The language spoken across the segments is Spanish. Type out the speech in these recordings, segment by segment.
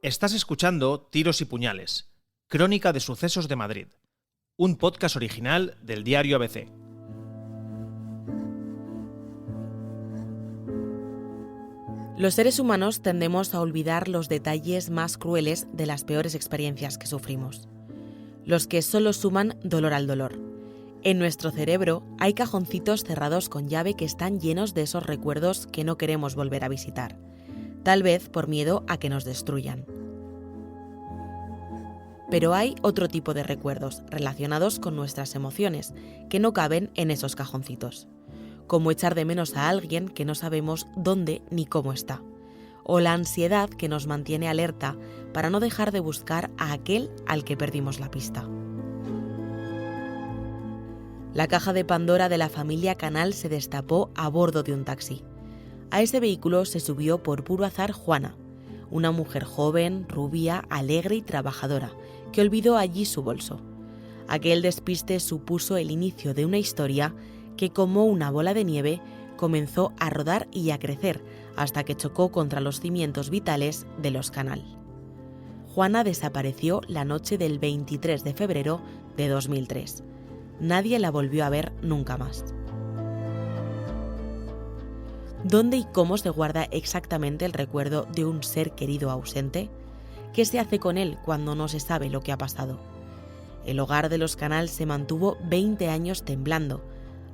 Estás escuchando Tiros y Puñales, Crónica de Sucesos de Madrid, un podcast original del diario ABC. Los seres humanos tendemos a olvidar los detalles más crueles de las peores experiencias que sufrimos, los que solo suman dolor al dolor. En nuestro cerebro hay cajoncitos cerrados con llave que están llenos de esos recuerdos que no queremos volver a visitar, tal vez por miedo a que nos destruyan. Pero hay otro tipo de recuerdos relacionados con nuestras emociones que no caben en esos cajoncitos, como echar de menos a alguien que no sabemos dónde ni cómo está, o la ansiedad que nos mantiene alerta para no dejar de buscar a aquel al que perdimos la pista. La caja de Pandora de la familia Canal se destapó a bordo de un taxi. A ese vehículo se subió por puro azar Juana, una mujer joven, rubia, alegre y trabajadora, que olvidó allí su bolso. Aquel despiste supuso el inicio de una historia que, como una bola de nieve, comenzó a rodar y a crecer hasta que chocó contra los cimientos vitales de los Canal. Juana desapareció la noche del 23 de febrero de 2003. Nadie la volvió a ver nunca más. ¿Dónde y cómo se guarda exactamente el recuerdo de un ser querido ausente? ¿Qué se hace con él cuando no se sabe lo que ha pasado? El hogar de los Canal se mantuvo 20 años temblando,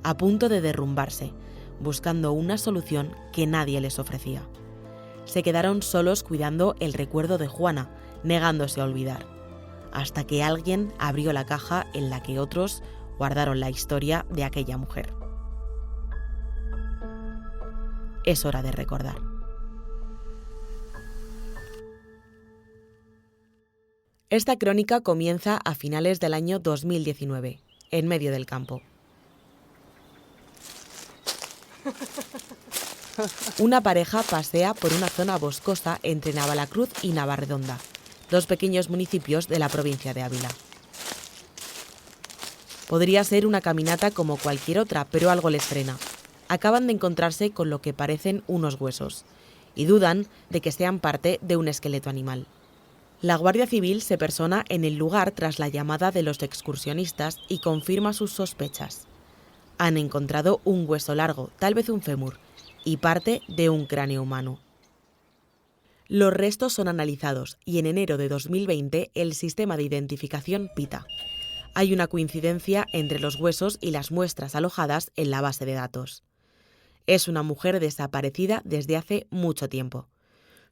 a punto de derrumbarse, buscando una solución que nadie les ofrecía. Se quedaron solos cuidando el recuerdo de Juana, negándose a olvidar, hasta que alguien abrió la caja en la que otros guardaron la historia de aquella mujer. Es hora de recordar. Esta crónica comienza a finales del año 2019, en medio del campo. Una pareja pasea por una zona boscosa entre Navalacruz y Navarredonda, dos pequeños municipios de la provincia de Ávila. Podría ser una caminata como cualquier otra, pero algo les frena. Acaban de encontrarse con lo que parecen unos huesos y dudan de que sean parte de un esqueleto animal. La Guardia Civil se persona en el lugar tras la llamada de los excursionistas y confirma sus sospechas. Han encontrado un hueso largo, tal vez un fémur, y parte de un cráneo humano. Los restos son analizados y en enero de 2020 el sistema de identificación pita. Hay una coincidencia entre los huesos y las muestras alojadas en la base de datos. Es una mujer desaparecida desde hace mucho tiempo.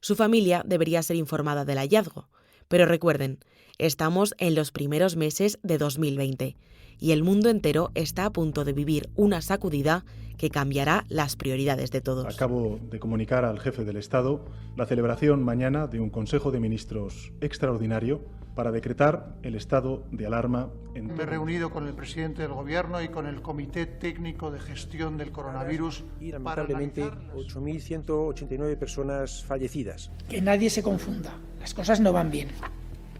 Su familia debería ser informada del hallazgo, pero recuerden, estamos en los primeros meses de 2020 y el mundo entero está a punto de vivir una sacudida que cambiará las prioridades de todos. Acabo de comunicar al jefe del Estado la celebración mañana de un Consejo de Ministros extraordinario para decretar el estado de alarma en todo. Me he reunido con el presidente del Gobierno y con el Comité Técnico de Gestión del Coronavirus. Y lamentablemente 8.189 personas fallecidas. Que nadie se confunda, las cosas no van bien.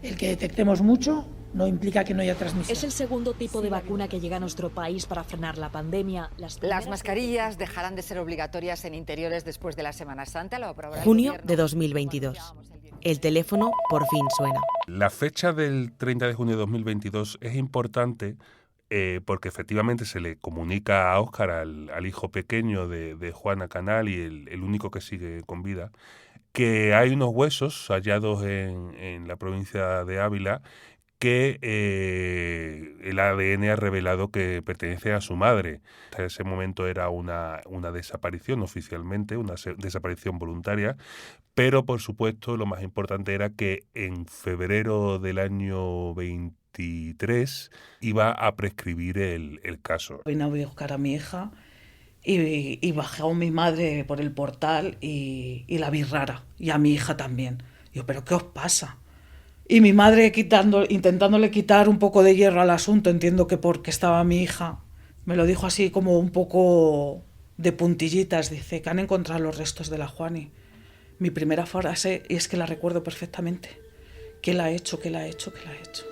El que detectemos mucho no implica que no haya transmisión. Es el segundo tipo de vacuna que llega a nuestro país para frenar la pandemia. Las mascarillas dejarán de ser obligatorias en interiores después de la Semana Santa. Lo aprobará Junio de 2022. El teléfono por fin suena. La fecha del 30 de junio de 2022 es importante porque efectivamente se le comunica a Óscar, al hijo pequeño de Juana Canal y el único que sigue con vida, que hay unos huesos hallados en la provincia de Ávila que el ADN ha revelado que pertenece a su madre. Hasta ese momento era una desaparición oficialmente, una desaparición voluntaria, pero por supuesto lo más importante era que en febrero del año 23 iba a prescribir el caso. Vine a buscar a mi hija y bajó mi madre por el portal y la vi rara, y a mi hija también. Yo, ¿pero qué os pasa? Y mi madre intentándole quitar un poco de hierro al asunto, entiendo que porque estaba mi hija, me lo dijo así como un poco de puntillitas, dice que han encontrado los restos de la Juani. Mi primera frase, y es que la recuerdo perfectamente, ¿qué la ha hecho, qué la ha hecho, qué la ha hecho?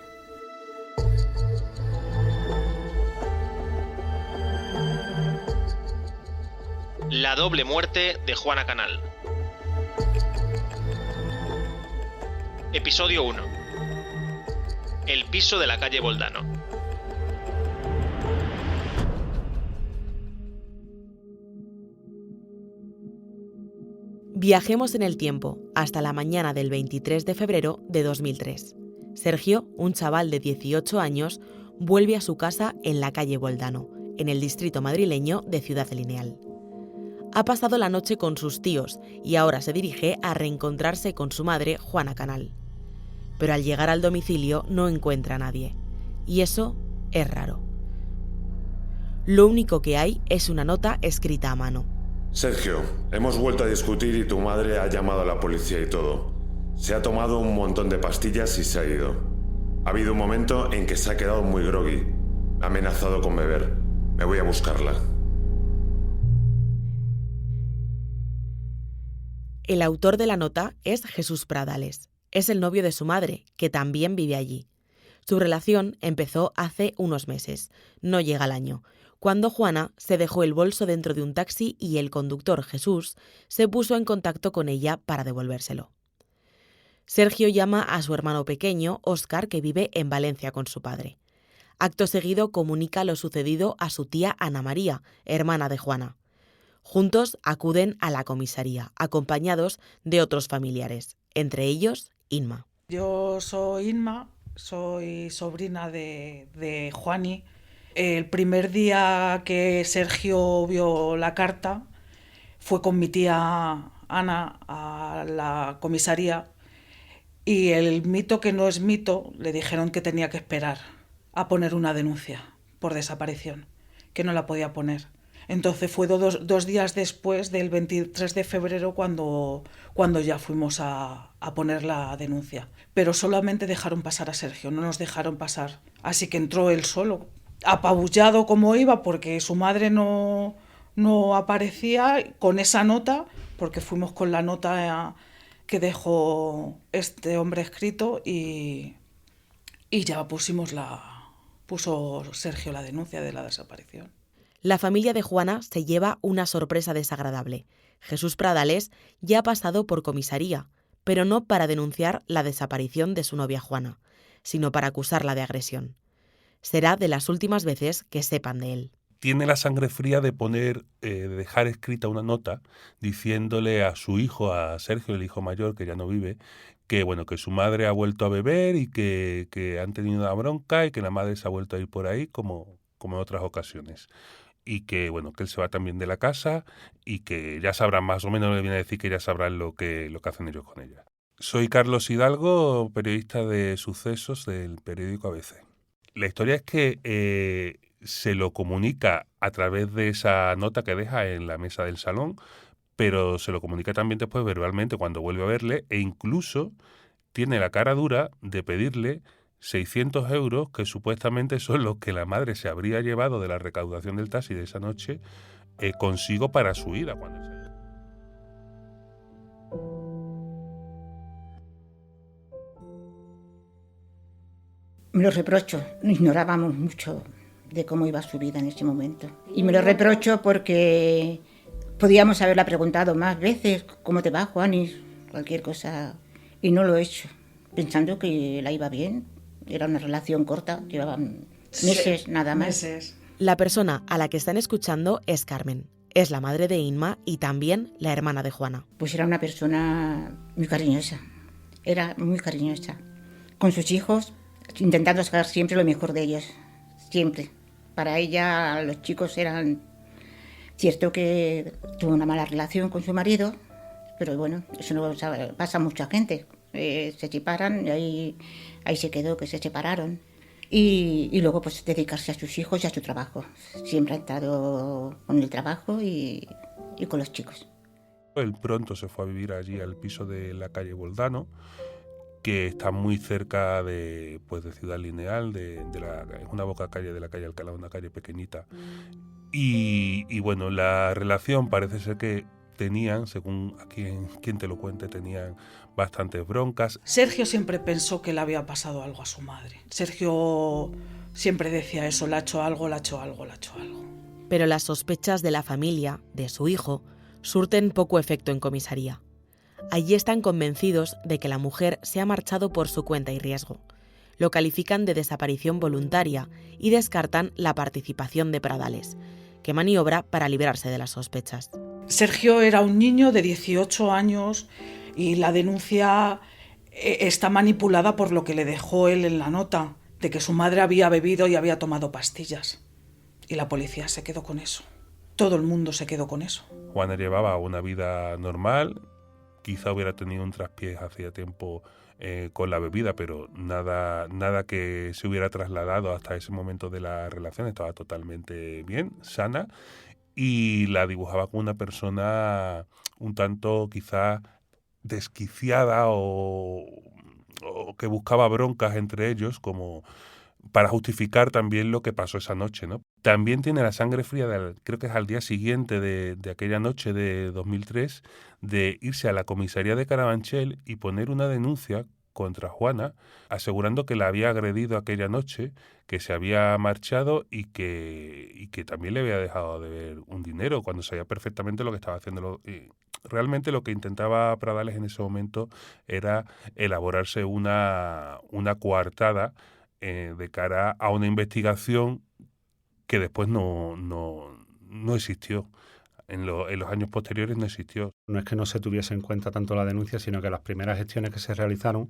La doble muerte de Juana Canal. Episodio 1. El piso de la calle Boldano. Viajemos en el tiempo hasta la mañana del 23 de febrero de 2003. Sergio, un chaval de 18 años, vuelve a su casa en la calle Boldano, en el distrito madrileño de Ciudad Lineal. Ha pasado la noche con sus tíos y ahora se dirige a reencontrarse con su madre, Juana Canal. Pero al llegar al domicilio no encuentra a nadie. Y eso es raro. Lo único que hay es una nota escrita a mano. Sergio, hemos vuelto a discutir y tu madre ha llamado a la policía y todo. Se ha tomado un montón de pastillas y se ha ido. Ha habido un momento en que se ha quedado muy groggy. Ha amenazado con beber. Me voy a buscarla. El autor de la nota es Jesús Pradales. Es el novio de su madre, que también vive allí. Su relación empezó hace unos meses, no llega al año, cuando Juana se dejó el bolso dentro de un taxi y el conductor, Jesús, se puso en contacto con ella para devolvérselo. Sergio llama a su hermano pequeño, Óscar, que vive en Valencia con su padre. Acto seguido comunica lo sucedido a su tía Ana María, hermana de Juana. Juntos acuden a la comisaría, acompañados de otros familiares, entre ellos Inma. Yo soy Inma, soy sobrina de Juani. El primer día que Sergio vio la carta fue con mi tía Ana a la comisaría y el mito que no es mito le dijeron que tenía que esperar a poner una denuncia por desaparición, que no la podía poner. Entonces fue dos días después del 23 de febrero cuando ya fuimos a poner la denuncia. Pero solamente dejaron pasar a Sergio, no nos dejaron pasar. Así que entró él solo, apabullado como iba porque su madre no aparecía, con esa nota, porque fuimos con la nota que dejó este hombre escrito y ya puso Sergio la denuncia de la desaparición. La familia de Juana se lleva una sorpresa desagradable. Jesús Pradales ya ha pasado por comisaría, pero no para denunciar la desaparición de su novia Juana, sino para acusarla de agresión. Será de las últimas veces que sepan de él. Tiene la sangre fría de dejar escrita una nota diciéndole a su hijo, a Sergio, el hijo mayor, que ya no vive, que su madre ha vuelto a beber y que han tenido una bronca y que la madre se ha vuelto a ir por ahí como en otras ocasiones. Y que él se va también de la casa y que ya sabrán, más o menos le viene a decir que ya sabrán lo que hacen ellos con ella. Soy Carlos Hidalgo, periodista de sucesos del periódico ABC. La historia es que se lo comunica a través de esa nota que deja en la mesa del salón, pero se lo comunica también después verbalmente cuando vuelve a verle e incluso tiene la cara dura de pedirle 600 euros, que supuestamente son los que la madre se habría llevado de la recaudación del taxi de esa noche consigo para su ida. Me lo reprocho, ignorábamos mucho de cómo iba su vida en ese momento. Y me lo reprocho porque podíamos haberla preguntado más veces, ¿cómo te va, Juanis? Cualquier cosa. Y no lo he hecho, pensando que la iba bien. Era una relación corta, llevaban meses, nada más. Meses. La persona a la que están escuchando es Carmen. Es la madre de Inma y también la hermana de Juana. Pues era una persona muy cariñosa. Era muy cariñosa. Con sus hijos, intentando sacar siempre lo mejor de ellos. Siempre. Para ella, los chicos eran... Cierto que tuvo una mala relación con su marido, pero bueno, eso no pasa a mucha gente. Se separan y ahí se quedó, que se separaron. Y luego pues dedicarse a sus hijos y a su trabajo. Siempre ha estado con el trabajo y con los chicos. Él pronto se fue a vivir allí al piso de la calle Boldano, que está muy cerca de Ciudad Lineal, es una boca calle de la calle Alcalá, una calle pequeñita. Y la relación parece ser que tenían, según a quien te lo cuente, tenían bastantes broncas. Sergio siempre pensó que le había pasado algo a su madre. Sergio siempre decía eso, le ha hecho algo. Pero las sospechas de la familia, de su hijo, surten poco efecto en comisaría. Allí están convencidos de que la mujer se ha marchado por su cuenta y riesgo. Lo califican de desaparición voluntaria y descartan la participación de Pradales, que maniobra para librarse de las sospechas. Sergio era un niño de 18 años y la denuncia está manipulada por lo que le dejó él en la nota, de que su madre había bebido y había tomado pastillas. Y la policía se quedó con eso. Todo el mundo se quedó con eso. Juana llevaba una vida normal, quizá hubiera tenido un traspiés hacía tiempo con la bebida, pero nada que se hubiera trasladado hasta ese momento de la relación. Estaba totalmente bien, sana, y la dibujaba como una persona un tanto quizá desquiciada o que buscaba broncas entre ellos, como para justificar también lo que pasó esa noche, ¿no? También tiene la sangre fría, creo que es al día siguiente de aquella noche de 2003, de irse a la comisaría de Carabanchel y poner una denuncia contra Juana, asegurando que la había agredido aquella noche, que se había marchado y que también le había dejado de ver un dinero, cuando sabía perfectamente lo que estaba haciendo. Realmente lo que intentaba Pradales en ese momento era elaborarse una coartada de cara a una investigación que después no existió. En los años posteriores no existió. No es que no se tuviese en cuenta tanto la denuncia, sino que las primeras gestiones que se realizaron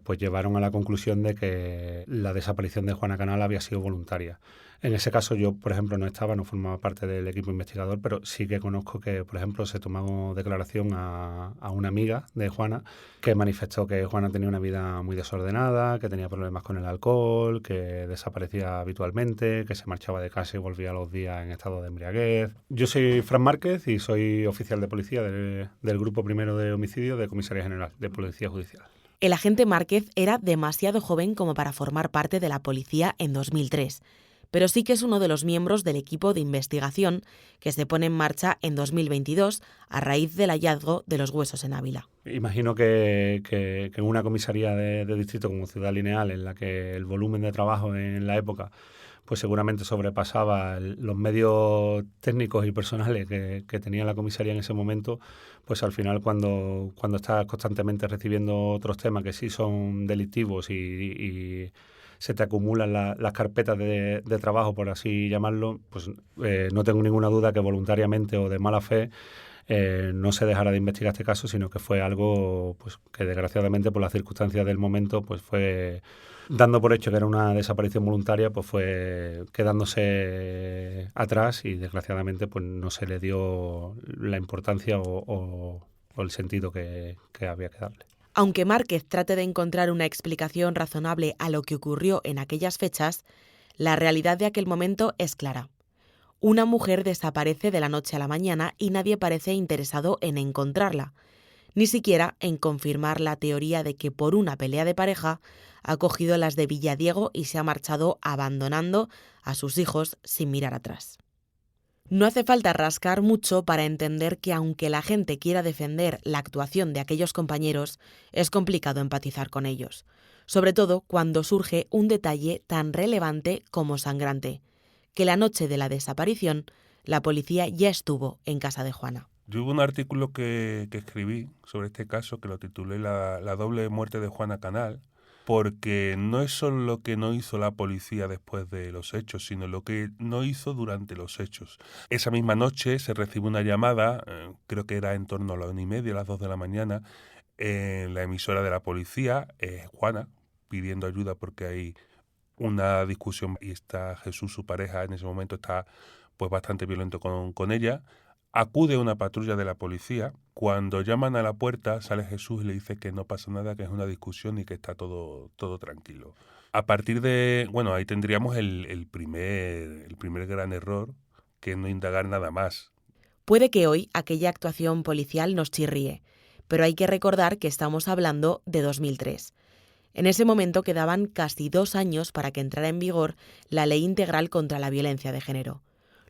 pues llevaron a la conclusión de que la desaparición de Juana Canal había sido voluntaria. En ese caso yo, por ejemplo, no formaba parte del equipo investigador, pero sí que conozco que, por ejemplo, se tomó declaración a una amiga de Juana que manifestó que Juana tenía una vida muy desordenada, que tenía problemas con el alcohol, que desaparecía habitualmente, que se marchaba de casa y volvía a los días en estado de embriaguez. Yo soy Fran Márquez y soy oficial de policía del Grupo Primero de Homicidio de Comisaría General de Policía Judicial. El agente Márquez era demasiado joven como para formar parte de la policía en 2003, pero sí que es uno de los miembros del equipo de investigación que se pone en marcha en 2022 a raíz del hallazgo de los huesos en Ávila. Imagino que en una comisaría de distrito como Ciudad Lineal, en la que el volumen de trabajo en la época pues seguramente sobrepasaba los medios técnicos y personales que tenía la comisaría en ese momento, pues al final cuando estás constantemente recibiendo otros temas que sí son delictivos y se te acumulan las carpetas de trabajo, por así llamarlo, pues no tengo ninguna duda que voluntariamente o de mala fe no se dejara de investigar este caso, sino que fue algo pues que desgraciadamente por las circunstancias del momento pues fue dando por hecho que era una desaparición voluntaria, pues fue quedándose atrás y desgraciadamente pues no se le dio la importancia o el sentido que había que darle. Aunque Márquez trate de encontrar una explicación razonable a lo que ocurrió en aquellas fechas, la realidad de aquel momento es clara. Una mujer desaparece de la noche a la mañana y nadie parece interesado en encontrarla, ni siquiera en confirmar la teoría de que por una pelea de pareja ha cogido las de Villadiego y se ha marchado abandonando a sus hijos sin mirar atrás. No hace falta rascar mucho para entender que aunque la gente quiera defender la actuación de aquellos compañeros, es complicado empatizar con ellos, sobre todo cuando surge un detalle tan relevante como sangrante, que la noche de la desaparición, la policía ya estuvo en casa de Juana. Yo hubo un artículo que escribí sobre este caso que lo titulé La doble muerte de Juana Canal, porque no es solo lo que no hizo la policía después de los hechos, sino lo que no hizo durante los hechos. Esa misma noche se recibe una llamada, creo que era en torno a las 1:30, a las 2 de la mañana, en la emisora de la policía, Juana, pidiendo ayuda porque hay una discusión y está Jesús, su pareja, en ese momento está pues bastante violento con ella. Acude una patrulla de la policía. Cuando llaman a la puerta, sale Jesús y le dice que no pasa nada, que es una discusión y que está todo tranquilo. A partir de, ahí tendríamos el primer gran error, que es no indagar nada más. Puede que hoy aquella actuación policial nos chirríe, pero hay que recordar que estamos hablando de 2003. En ese momento quedaban casi 2 años para que entrara en vigor la Ley Integral contra la Violencia de Género.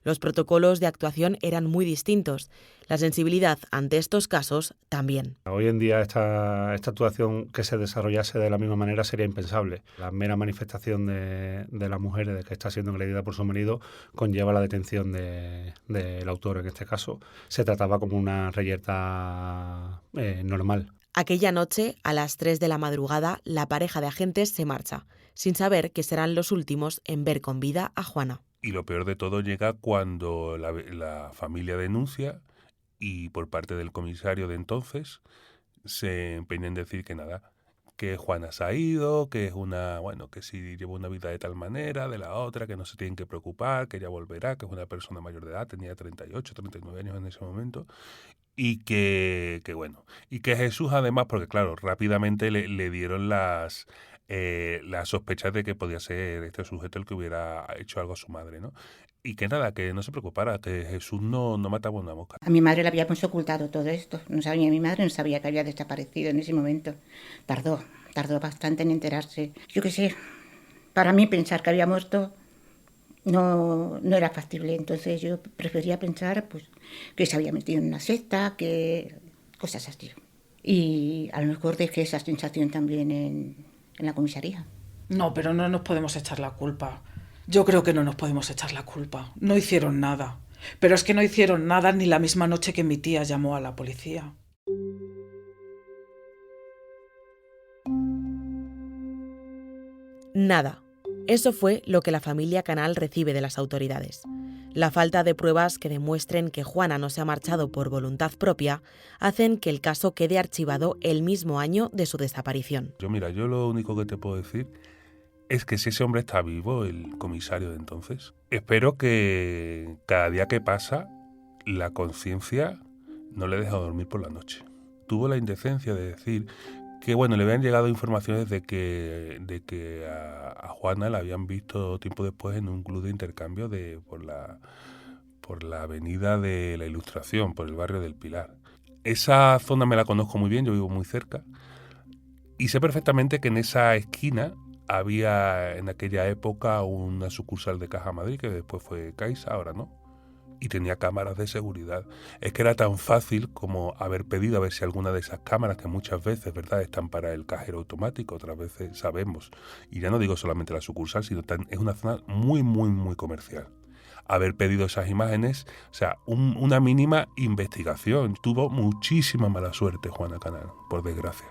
Los protocolos de actuación eran muy distintos. La sensibilidad ante estos casos también. Hoy en día esta actuación que se desarrollase de la misma manera sería impensable. La mera manifestación de la mujer de que está siendo agredida por su marido conlleva la detención del autor en este caso. Se trataba como una reyerta normal. Aquella noche, a las 3 de la madrugada, la pareja de agentes se marcha, sin saber que serán los últimos en ver con vida a Juana. Y lo peor de todo llega cuando la familia denuncia y por parte del comisario de entonces se empeña en decir que nada, que Juana se ha ido, que es que si lleva una vida de tal manera, de la otra, que no se tienen que preocupar, que ella volverá, que es una persona mayor de edad, tenía 38, 39 años en ese momento, y que Jesús además, porque claro, rápidamente le dieron las sospechas de que podía ser este sujeto el que hubiera hecho algo a su madre, ¿no? Y que nada, que no se preocupara, que Jesús no mataba una mosca. A mi madre le habíamos ocultado todo esto. Mi madre no sabía que había desaparecido en ese momento. Tardó bastante en enterarse. Yo qué sé, para mí pensar que había muerto no era factible. Entonces yo prefería pensar pues que se había metido en una secta, que cosas así. Y a lo mejor dejé esa sensación también en la comisaría. No, pero no nos podemos echar la culpa. Yo creo que no nos podemos echar la culpa. No hicieron nada. Pero es que no hicieron nada ni la misma noche que mi tía llamó a la policía. Nada. Eso fue lo que la familia Canal recibe de las autoridades. La falta de pruebas que demuestren que Juana no se ha marchado por voluntad propia hacen que el caso quede archivado el mismo año de su desaparición. Yo lo único que te puedo decir es que si ese hombre está vivo, el comisario de entonces, espero que cada día que pasa la conciencia no le deja dormir por la noche. Tuvo la indecencia de decir que le habían llegado informaciones de que a Juana la habían visto tiempo después en un club de intercambio por la avenida de la Ilustración, por el barrio del Pilar. Esa zona me la conozco muy bien, yo vivo muy cerca, y sé perfectamente que en esa esquina había en aquella época una sucursal de Caja Madrid, que después fue Caixa, ahora no, y tenía cámaras de seguridad. Es que era tan fácil como haber pedido a ver si alguna de esas cámaras, que muchas veces, ¿verdad?, están para el cajero automático, otras veces sabemos, y ya no digo solamente la sucursal, sino es una zona muy, muy, muy comercial. Haber pedido esas imágenes, o sea, una mínima investigación. Tuvo muchísima mala suerte Juana Canal, por desgracia.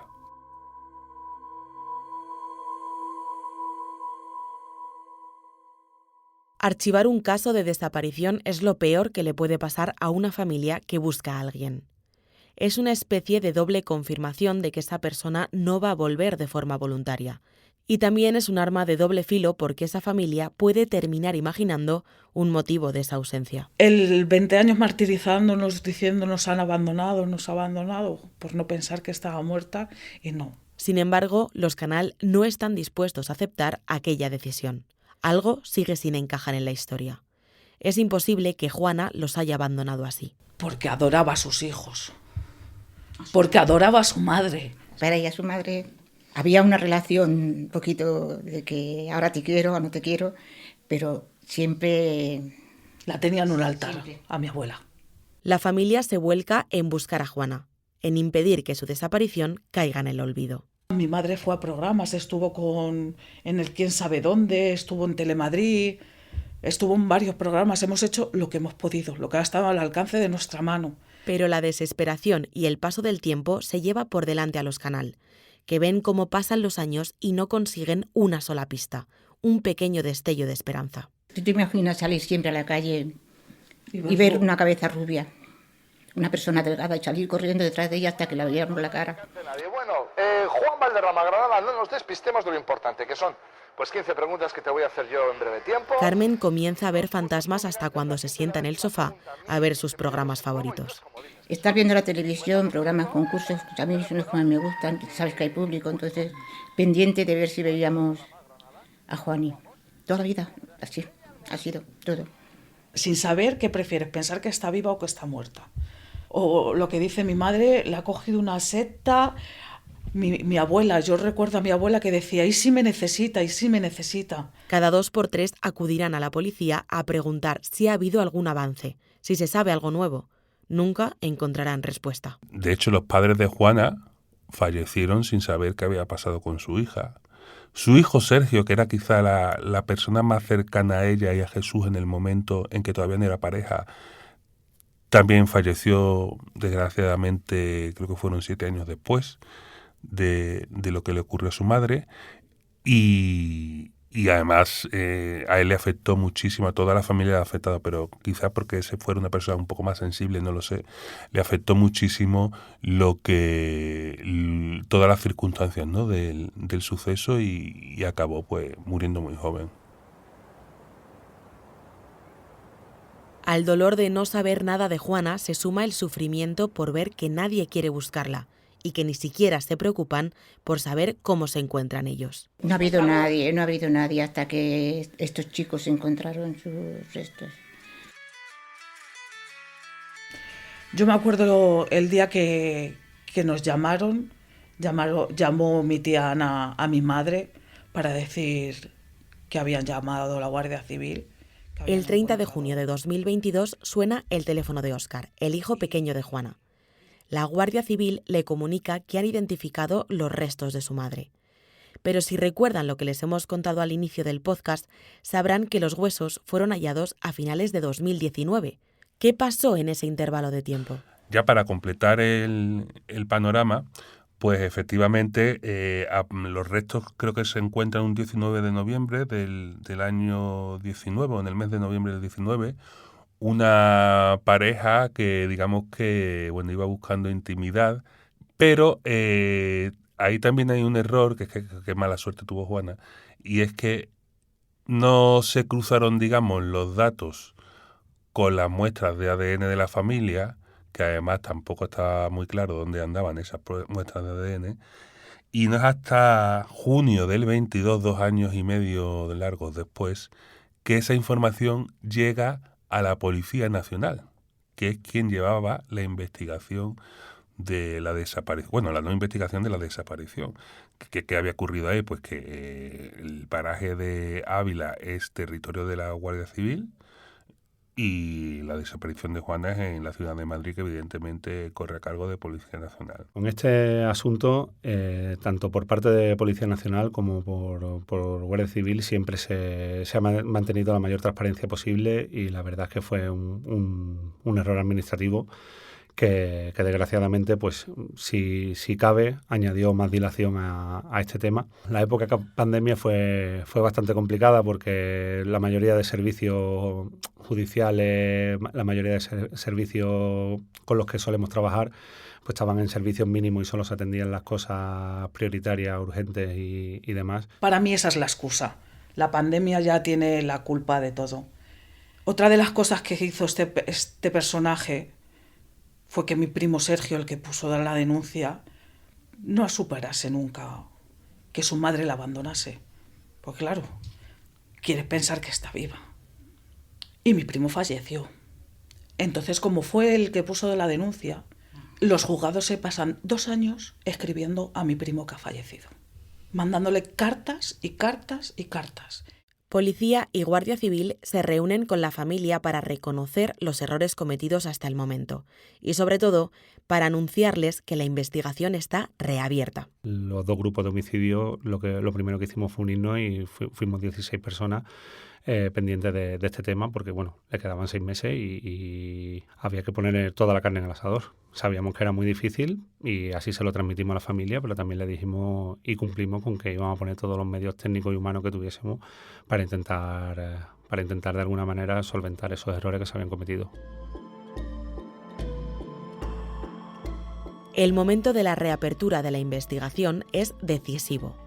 Archivar un caso de desaparición es lo peor que le puede pasar a una familia que busca a alguien. Es una especie de doble confirmación de que esa persona no va a volver de forma voluntaria. Y también es un arma de doble filo porque esa familia puede terminar imaginando un motivo de esa ausencia. El 20 años martirizándonos, diciendo nos ha abandonado por no pensar que estaba muerta, y no. Sin embargo, los Canal no están dispuestos a aceptar aquella decisión. Algo sigue sin encajar en la historia. Es imposible que Juana los haya abandonado así. Porque adoraba a sus hijos. Porque adoraba a su madre. Para ella, su madre, había una relación un poquito de que ahora te quiero o no te quiero, pero siempre... La tenía en un altar, a mi abuela. La familia se vuelca en buscar a Juana, en impedir que su desaparición caiga en el olvido. Mi madre fue a programas, estuvo en el Quién sabe dónde, estuvo en Telemadrid, estuvo en varios programas. Hemos hecho lo que hemos podido, lo que ha estado al alcance de nuestra mano. Pero la desesperación y el paso del tiempo se lleva por delante a los Canal, que ven cómo pasan los años y no consiguen una sola pista, un pequeño destello de esperanza. ¿Tú te imaginas salir siempre a la calle y ver una cabeza rubia, una persona delgada, y salir corriendo detrás de ella hasta que la veíamos la cara? Bueno, Juan Valderrama Granada, no nos despistemos de lo importante, que son 15 preguntas que te voy a hacer yo en breve tiempo. Carmen comienza a ver fantasmas hasta cuando se sienta en el sofá a ver sus programas favoritos. Estar viendo la televisión, programas, concursos, a mí son los que más me gustan, sabes que hay público, entonces pendiente de ver si veíamos a Juani. Toda la vida, así, ha sido todo. Sin saber qué prefieres, pensar que está viva o que está muerta. O lo que dice mi madre, le ha cogido una secta. Mi abuela, yo recuerdo a mi abuela que decía, ¿y si me necesita? ¿Y si me necesita? Cada 2 por 3 acudirán a la policía a preguntar si ha habido algún avance, si se sabe algo nuevo. Nunca encontrarán respuesta. De hecho, los padres de Juana fallecieron sin saber qué había pasado con su hija. Su hijo Sergio, que era quizá la persona más cercana a ella y a Jesús en el momento en que todavía no era pareja, También falleció, desgraciadamente, creo que fueron 7 años después de lo que le ocurrió a su madre. Y además a él le afectó muchísimo, a toda la familia le ha afectado, pero quizás porque ese fuera una persona un poco más sensible, no lo sé, le afectó muchísimo todas las circunstancias, ¿no?, del suceso y acabó pues muriendo muy joven. Al dolor de no saber nada de Juana se suma el sufrimiento por ver que nadie quiere buscarla y que ni siquiera se preocupan por saber cómo se encuentran ellos. No ha habido nadie hasta que estos chicos encontraron sus restos. Yo me acuerdo el día que nos llamó mi tía Ana a mi madre para decir que habían llamado a la Guardia Civil. El 30 de junio de 2022 suena el teléfono de Óscar, el hijo pequeño de Juana. La Guardia Civil le comunica que han identificado los restos de su madre. Pero si recuerdan lo que les hemos contado al inicio del podcast, sabrán que los huesos fueron hallados a finales de 2019. ¿Qué pasó en ese intervalo de tiempo? Ya para completar el panorama, pues efectivamente los restos creo que se encuentran un 19 de noviembre del año 19, o en el mes de noviembre del 19, una pareja que digamos que iba buscando intimidad, pero ahí también hay un error, que mala suerte tuvo Juana, y es que no se cruzaron, digamos, los datos con las muestras de ADN de la familia, que además tampoco está muy claro dónde andaban esas muestras de ADN, y no es hasta junio del 22, 2 años y medio largos después, que esa información llega a la Policía Nacional, que es quien llevaba la investigación de la desaparición, bueno, la no investigación de la desaparición. ¿Qué había ocurrido ahí? Pues que el paraje de Ávila es territorio de la Guardia Civil, y la desaparición de Juana es en la ciudad de Madrid, que evidentemente corre a cargo de Policía Nacional. Con este asunto, tanto por parte de Policía Nacional como por Guardia Civil, siempre se ha mantenido la mayor transparencia posible, y la verdad es que fue un error administrativo que desgraciadamente, pues si cabe, añadió más dilación a este tema. La época de pandemia fue bastante complicada porque la mayoría de servicios judiciales, la mayoría de servicios con los que solemos trabajar, pues estaban en servicios mínimos y solo se atendían las cosas prioritarias, urgentes y demás. Para mí esa es la excusa. La pandemia ya tiene la culpa de todo. Otra de las cosas que hizo este personaje fue que mi primo Sergio, el que puso la denuncia, no superase nunca que su madre la abandonase. Pues claro, quiere pensar que está viva. Y mi primo falleció. Entonces, como fue el que puso la denuncia, los juzgados se pasan 2 años escribiendo a mi primo que ha fallecido, mandándole cartas y cartas y cartas. Policía y Guardia Civil se reúnen con la familia para reconocer los errores cometidos hasta el momento y, sobre todo, para anunciarles que la investigación está reabierta. Los 2 grupos de homicidio, lo primero que hicimos fue unirnos y fuimos 16 personas pendientes de este tema, porque le quedaban 6 meses y había que poner toda la carne en el asador. Sabíamos que era muy difícil y así se lo transmitimos a la familia, pero también le dijimos y cumplimos con que íbamos a poner todos los medios técnicos y humanos que tuviésemos para intentar de alguna manera solventar esos errores que se habían cometido. El momento de la reapertura de la investigación es decisivo.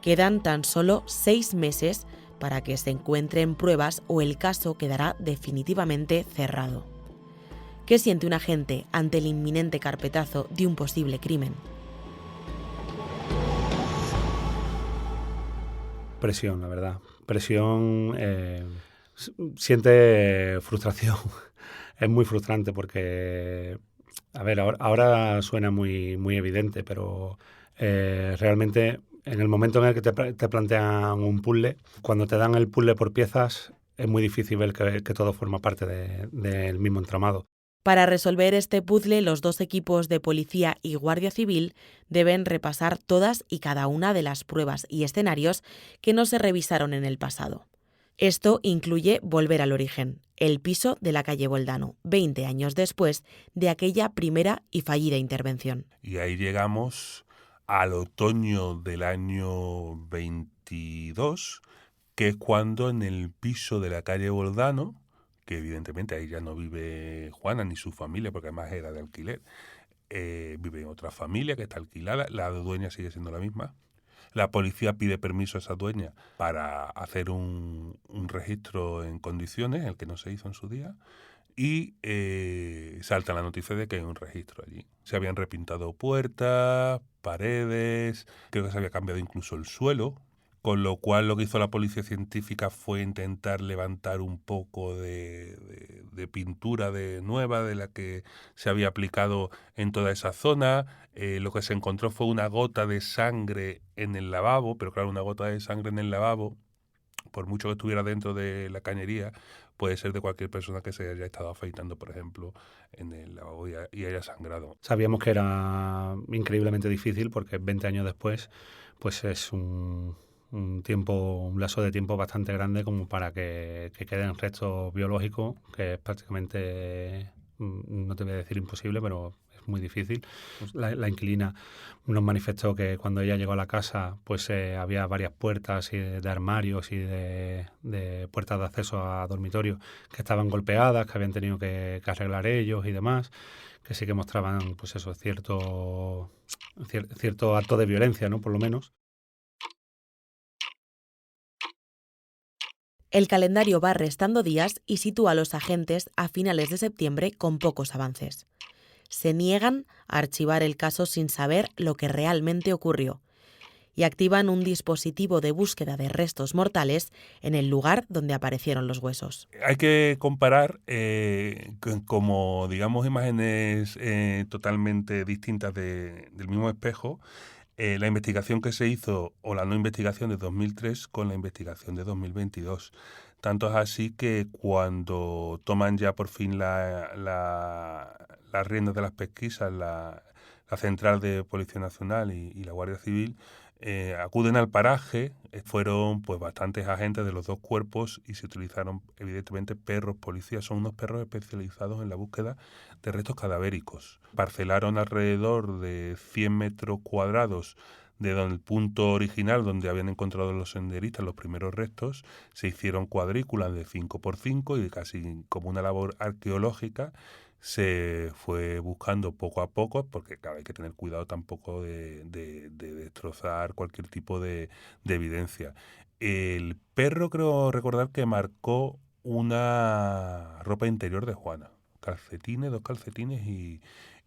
Quedan tan solo 6 meses para que se encuentren pruebas o el caso quedará definitivamente cerrado. ¿Qué siente un agente ante el inminente carpetazo de un posible crimen? Presión, la verdad. Presión, siente frustración. Es muy frustrante porque, a ver, ahora suena muy, muy evidente, pero realmente en el momento en el que te plantean un puzzle, cuando te dan el puzzle por piezas, es muy difícil ver que todo forma parte del mismo entramado. Para resolver este puzzle, los 2 equipos de Policía y Guardia Civil deben repasar todas y cada una de las pruebas y escenarios que no se revisaron en el pasado. Esto incluye volver al origen, el piso de la calle Boldano, 20 años después de aquella primera y fallida intervención. Y ahí llegamos al otoño del año 22, que es cuando en el piso de la calle Boldano, que evidentemente ahí ya no vive Juana ni su familia, porque además era de alquiler, vive otra familia que está alquilada, la dueña sigue siendo la misma. La policía pide permiso a esa dueña para hacer un registro en condiciones, el que no se hizo en su día, y salta la noticia de que hay un registro allí. Se habían repintado puertas, paredes, creo que se había cambiado incluso el suelo, con lo cual lo que hizo la policía científica fue intentar levantar un poco de pintura nueva de la que se había aplicado en toda esa zona. Lo que se encontró fue una gota de sangre en el lavabo, pero claro, una gota de sangre en el lavabo, por mucho que estuviera dentro de la cañería, puede ser de cualquier persona que se haya estado afeitando, por ejemplo, en el lavabo y haya sangrado. Sabíamos que era increíblemente difícil porque 20 años después pues es un lazo de tiempo bastante grande como para que queden restos biológicos, que es prácticamente, no te voy a decir imposible, pero es muy difícil. La inquilina nos manifestó que cuando ella llegó a la casa pues había varias puertas de armarios y de puertas de acceso a dormitorio que estaban golpeadas, que habían tenido que arreglar ellos y demás, que sí que mostraban pues eso, cierto acto de violencia, ¿no? Por lo menos. El calendario va restando días y sitúa a los agentes a finales de septiembre con pocos avances. Se niegan a archivar el caso sin saber lo que realmente ocurrió y activan un dispositivo de búsqueda de restos mortales en el lugar donde aparecieron los huesos. Hay que comparar como, digamos, imágenes totalmente distintas del mismo espejo, la investigación que se hizo o la no investigación de 2003 con la investigación de 2022. Tanto es así que cuando toman ya por fin las riendas de las pesquisas, la Central de Policía Nacional y la Guardia Civil, acuden al paraje. Fueron pues bastantes agentes de los dos cuerpos y se utilizaron evidentemente perros policías. Son unos perros especializados en la búsqueda de restos cadavéricos. Parcelaron alrededor de 100 metros cuadrados de donde el punto original donde habían encontrado los senderistas los primeros restos. Se hicieron cuadrículas de 5x5 y casi como una labor arqueológica se fue buscando poco a poco, porque claro, hay que tener cuidado tampoco de destrozar cualquier tipo de evidencia. El perro, creo recordar que marcó una ropa interior de Juana, calcetines, 2 calcetines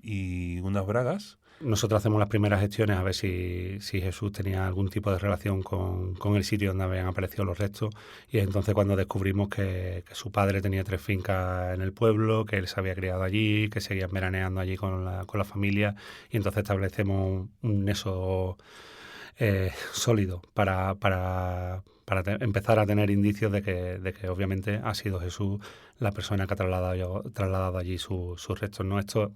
y unas bragas. Nosotros hacemos las primeras gestiones a ver si Jesús tenía algún tipo de relación con el sitio donde habían aparecido los restos, y entonces cuando descubrimos que su padre tenía 3 fincas en el pueblo, que él se había criado allí, que seguían veraneando allí con la familia, y entonces establecemos un nexo sólido para empezar a tener indicios de que obviamente ha sido Jesús la persona que ha trasladado allí sus restos, ¿no? Esto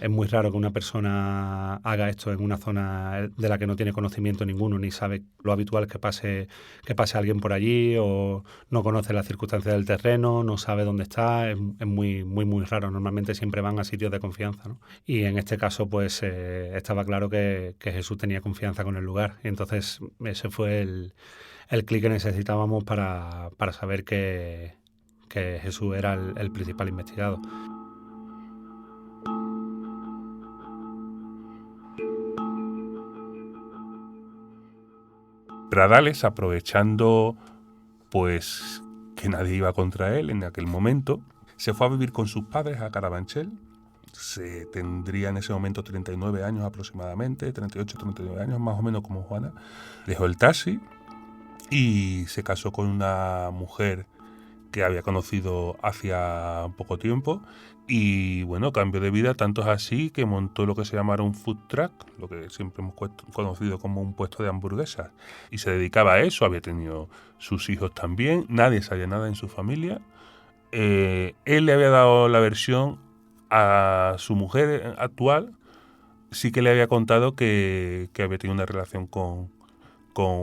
es muy raro que una persona haga esto en una zona de la que no tiene conocimiento ninguno, ni sabe. Lo habitual es que pase alguien por allí o no conoce las circunstancias del terreno, no sabe dónde está. Es muy, muy, muy raro. Normalmente siempre van a sitios de confianza, ¿no? Y en este caso pues estaba claro que Jesús tenía confianza con el lugar, y entonces ese fue el clic que necesitábamos para saber que Jesús era el principal investigado. Pradales, aprovechando pues que nadie iba contra él en aquel momento, se fue a vivir con sus padres a Carabanchel. Se tendría en ese momento 39 años aproximadamente, 38, 39 años, más o menos como Juana. Dejó el taxi y se casó con una mujer que había conocido hacía poco tiempo, y bueno, cambió de vida, tanto es así que montó lo que se llamara un food truck, lo que siempre hemos conocido como un puesto de hamburguesas, y se dedicaba a eso. Había tenido sus hijos también, nadie sabía nada en su familia. Él le había dado la versión a su mujer actual, sí que le había contado que había tenido una relación con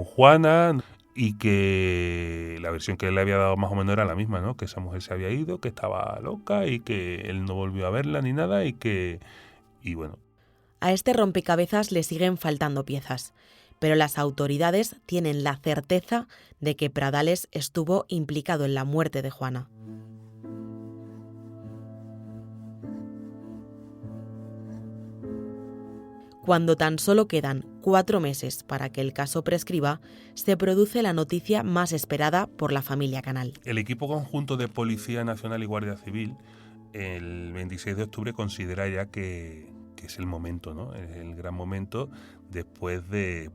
Juana, y que la versión que él le había dado más o menos era la misma, ¿no? Que esa mujer se había ido, que estaba loca y que él no volvió a verla ni nada y bueno. A este rompecabezas le siguen faltando piezas, pero las autoridades tienen la certeza de que Pradales estuvo implicado en la muerte de Juana. Cuando tan solo quedan 4 meses para que el caso prescriba, se produce la noticia más esperada por la familia Canal. El equipo conjunto de Policía Nacional y Guardia Civil, el 26 de octubre, considera ya que es el momento, ¿no? Es el gran momento después de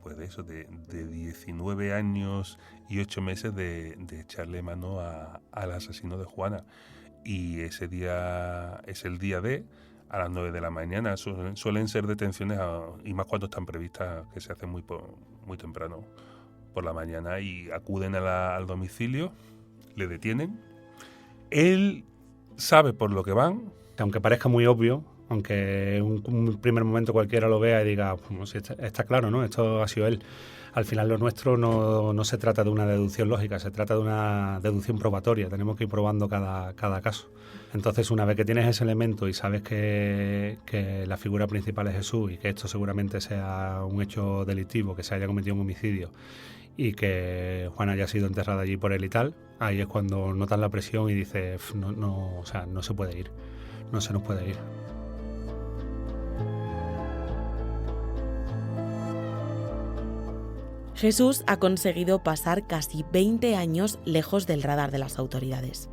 19 años y 8 meses de echarle mano al asesino de Juana. Y ese día es el día D, a las 9 de la mañana. Suelen ser detenciones, y más cuando están previstas, que se hacen muy temprano por la mañana, y acuden al domicilio, le detienen. Él sabe por lo que van. Aunque parezca muy obvio, aunque en un primer momento cualquiera lo vea y diga, pues está claro, ¿no? Esto ha sido él. Al final lo nuestro no se trata de una deducción lógica, se trata de una deducción probatoria. Tenemos que ir probando cada caso. Entonces, una vez que tienes ese elemento y sabes que la figura principal es Jesús y que esto seguramente sea un hecho delictivo, que se haya cometido un homicidio y que Juana haya sido enterrada allí por él y tal, ahí es cuando notas la presión y dices, no se puede ir, no se nos puede ir. Jesús ha conseguido pasar casi 20 años lejos del radar de las autoridades.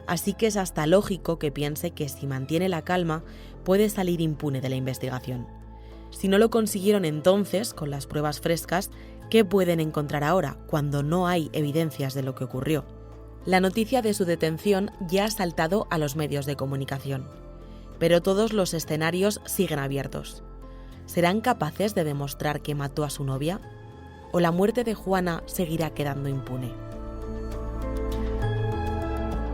Así que es hasta lógico que piense que si mantiene la calma puede salir impune de la investigación. Si no lo consiguieron entonces con las pruebas frescas, ¿qué pueden encontrar ahora cuando no hay evidencias de lo que ocurrió? La noticia de su detención ya ha saltado a los medios de comunicación, pero todos los escenarios siguen abiertos. ¿Serán capaces de demostrar que mató a su novia? ¿O la muerte de Juana seguirá quedando impune?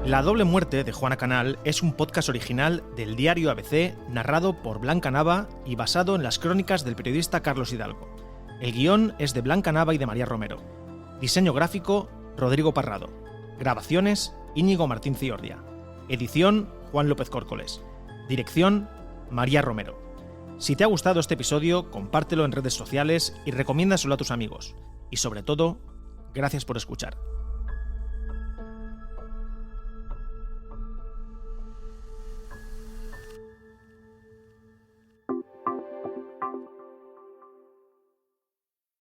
La doble muerte de Juana Canal es un podcast original del diario ABC, narrado por Blanca Nava y basado en las crónicas del periodista Carlos Hidalgo. El guión es de Blanca Nava y de María Romero. Diseño gráfico, Rodrigo Parrado. Grabaciones, Íñigo Martín Ciordia. Edición, Juan López Córcoles. Dirección, María Romero. Si te ha gustado este episodio, compártelo en redes sociales y recomiéndaselo a tus amigos. Y sobre todo, gracias por escuchar.